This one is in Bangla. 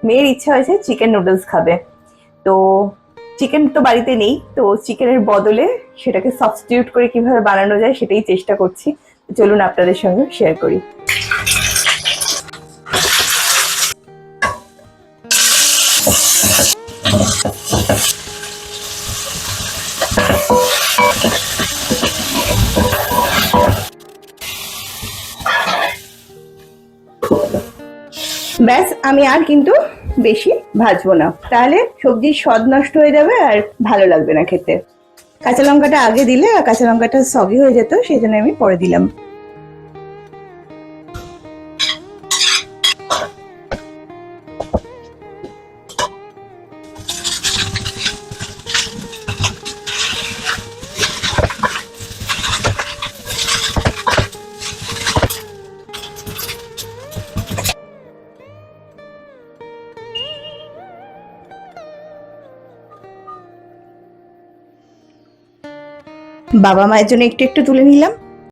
মেয়ের ইচ্ছা হয়েছে চিকেন নুডলস খাবে। তো চিকেন তো বাড়িতে নেই, তো চিকেনের বদলে সেটাকে সাবস্টিটিউট করে কিভাবে বানানো যায় সেটাই চেষ্টা করছি। চলুন আপনাদের সঙ্গে শেয়ার করি। ব্যাস, আমি আর কিন্তু বেশি ভাজবো না, তাহলে সবজির স্বাদ নষ্ট হয়ে যাবে আর ভালো লাগবে না খেতে। কাঁচা লঙ্কাটা আগে দিলে কাঁচা লঙ্কাটা সগি হয়ে যেত, সেই জন্য আমি পরে দিলাম। বাবা মায়ের জন্য একটু একটু তুলে নিলাম।